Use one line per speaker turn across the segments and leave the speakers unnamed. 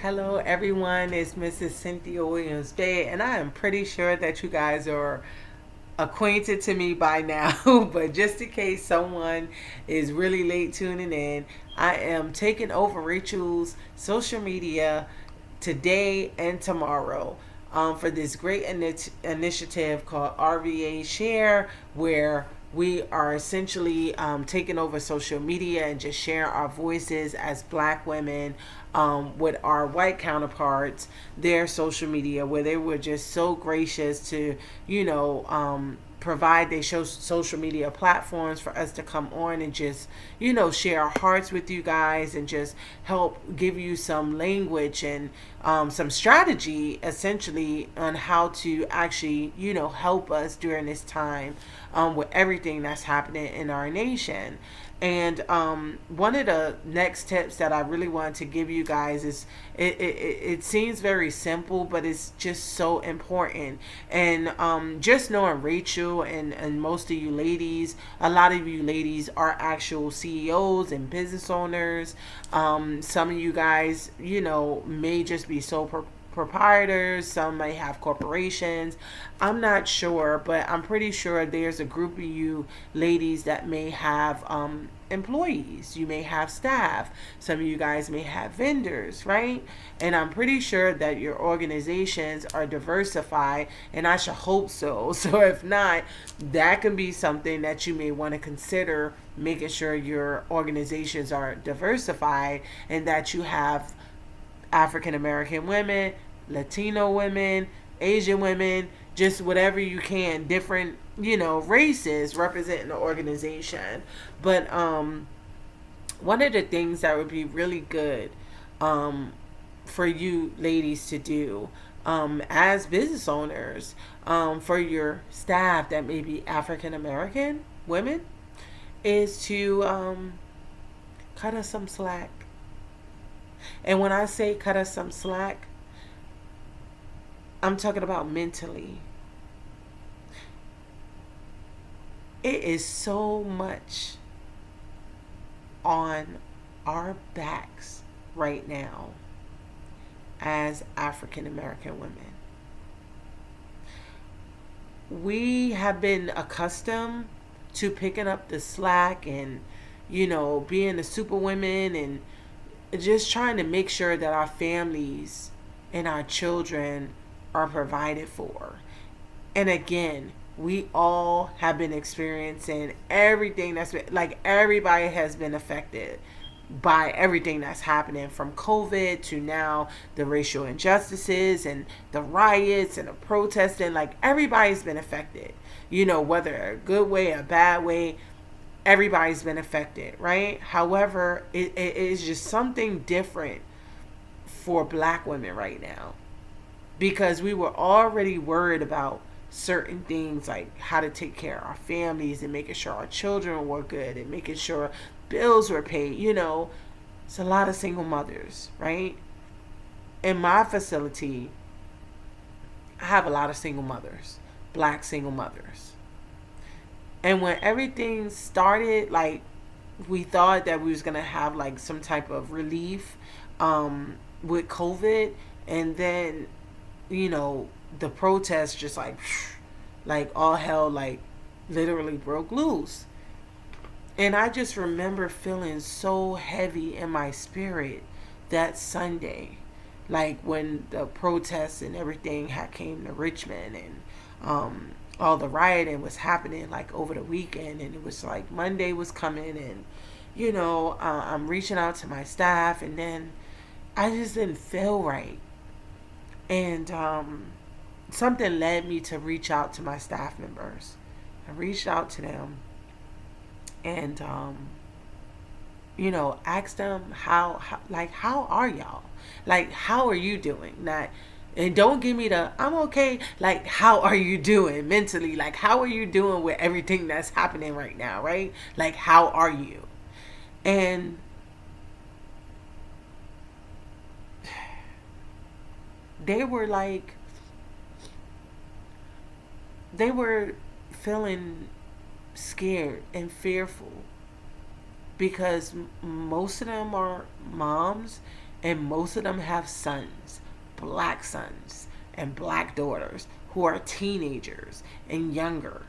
Hello, everyone. It's Mrs. Cynthia Williams-Bey, and I am pretty sure that you guys are acquainted to me by now. But just in case someone is really late tuning in, I am taking over Rachel's social media today and tomorrow for this great initiative called RVA Share, where we are essentially taking over social media and just share our voices as black women with our white counterparts, their social media, where they were just so gracious to, provide they show social media platforms for us to come on and just share our hearts with you guys and just help give you some language and some strategy essentially on how to actually help us during this time with everything that's happening in our nation. And one of the next tips that I really want to give you guys is it seems very simple, but it's just so important. And just knowing Rachel and most of you ladies, a lot of you ladies are actual CEOs and business owners. Some of you guys, may just be sole proprietors, some may have corporations. I'm not sure, but I'm pretty sure there's a group of you ladies that may have employees. You may have staff. Some of you guys may have vendors, right? And I'm pretty sure that your organizations are diversified, and I should hope so. So if not, that can be something that you may want to consider, making sure your organizations are diversified and that you have African American women, Latino women, Asian women, just whatever you can, different, races representing the organization. But one of the things that would be really good for you ladies to do as business owners for your staff that may be African American women is to cut us some slack. And when I say cut us some slack, I'm talking about mentally. It is so much on our backs right now as African American women. We have been accustomed to picking up the slack and, being the superwomen and just trying to make sure that our families and our children are provided for. And again, we all have been experiencing everything that's been, like, everybody has been affected by everything that's happening from COVID to now the racial injustices and the riots and the protesting. Like, everybody's been affected, whether a good way, a bad way, everybody's been affected, right? However, it is just something different for black women right now because we were already worried about certain things like how to take care of our families and making sure our children were good and making sure bills were paid. It's a lot of single mothers, right? In my facility, I have a lot of single mothers, black single mothers. And when everything started, like, we thought that we was gonna have like some type of relief with COVID, and then the protests just like all hell like literally broke loose. And I just remember feeling so heavy in my spirit that Sunday, like when the protests and everything had came to Richmond and all the rioting was happening like over the weekend, and it was like Monday was coming, and I'm reaching out to my staff, and then I just didn't feel right, and something led me to reach out to my staff members. I reached out to them and asked them how are y'all, like how are you doing, not, and don't give me the I'm okay, like how are you doing mentally, like how are you doing with everything that's happening right now, right? Like how are you? And they were like, they were feeling scared and fearful because most of them are moms, And most of them have sons, and black daughters who are teenagers and younger.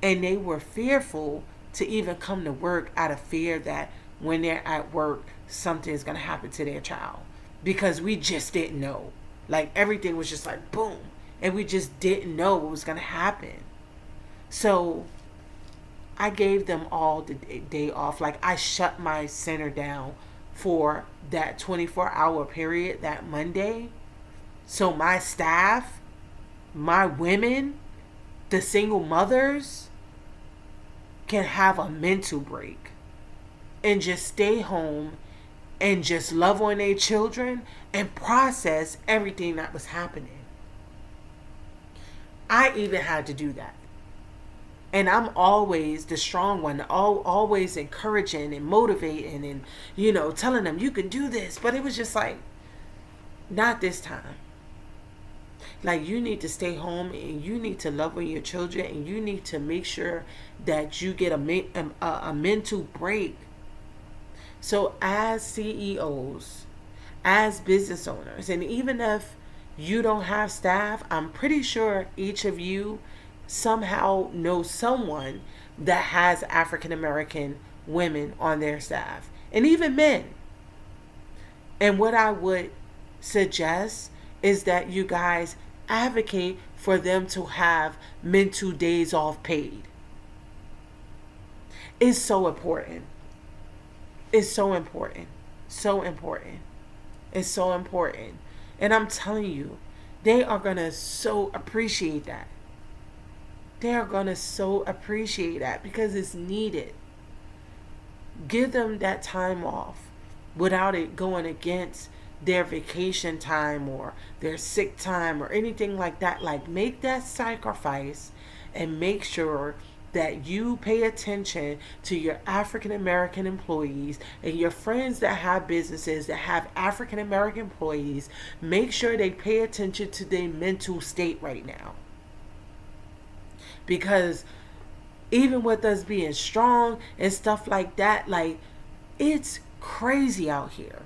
And they were fearful to even come to work out of fear that when they're at work, something is going to happen to their child. Because we just didn't know. Like everything was just like boom. And we just didn't know what was going to happen. So I gave them all the day off. Like I shut my center down for that 24-hour period that Monday. So my staff, my women, the single mothers can have a mental break and just stay home and just love on their children and process everything that was happening. I even had to do that. And I'm always the strong one, always encouraging and motivating and, telling them you can do this. But it was just like, not this time. Like you need to stay home and you need to love on your children and you need to make sure that you get a mental break. So as CEOs, as business owners, and even if you don't have staff, I'm pretty sure each of you somehow know someone that has African American women on their staff, and even men. And what I would suggest is that you guys advocate for them to have mental days off paid. It's so important. It's so important. So important. It's so important. And I'm telling you, they are going to so appreciate that. They are going to so appreciate that because it's needed. Give them that time off without it going against their vacation time or their sick time or anything like that. Like make that sacrifice and make sure that you pay attention to your African American employees and your friends that have businesses that have African American employees. Make sure they pay attention to their mental state right now. Because even with us being strong and stuff like that, like it's crazy out here.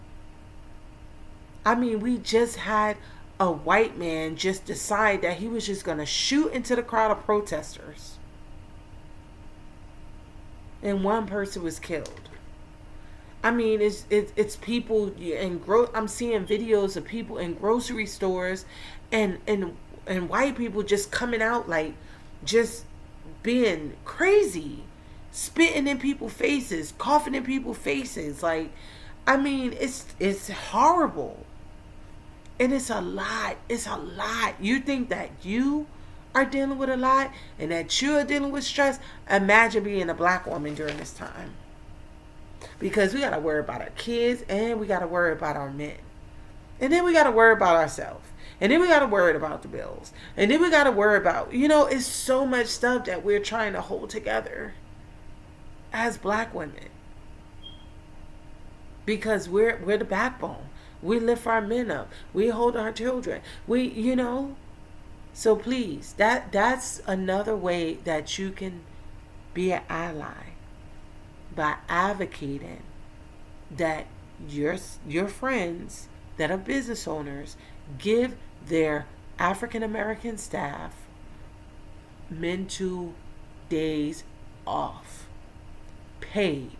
I mean, we just had a white man just decide that he was just going to shoot into the crowd of protesters. And one person was killed. I mean, it's people in I'm seeing videos of people in grocery stores and white people just coming out like just being crazy, spitting in people's faces, coughing in people's faces. Like, I mean, it's horrible. And it's a lot. It's a lot. You think that you are dealing with a lot and that you're dealing with stress? Imagine being a black woman during this time. Because we got to worry about our kids and we got to worry about our men. And then we got to worry about ourselves. And then we got to worry about the bills. And then we got to worry about, it's so much stuff that we're trying to hold together as black women. Because we're the backbone. We lift our men up. We hold our children. So please, that's another way that you can be an ally by advocating that your friends that are business owners give their African American staff mental days off, paid.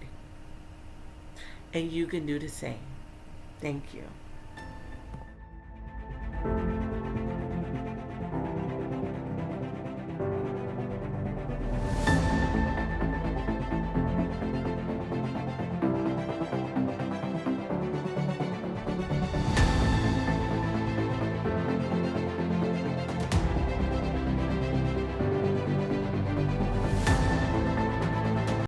And you can do the same. Thank you.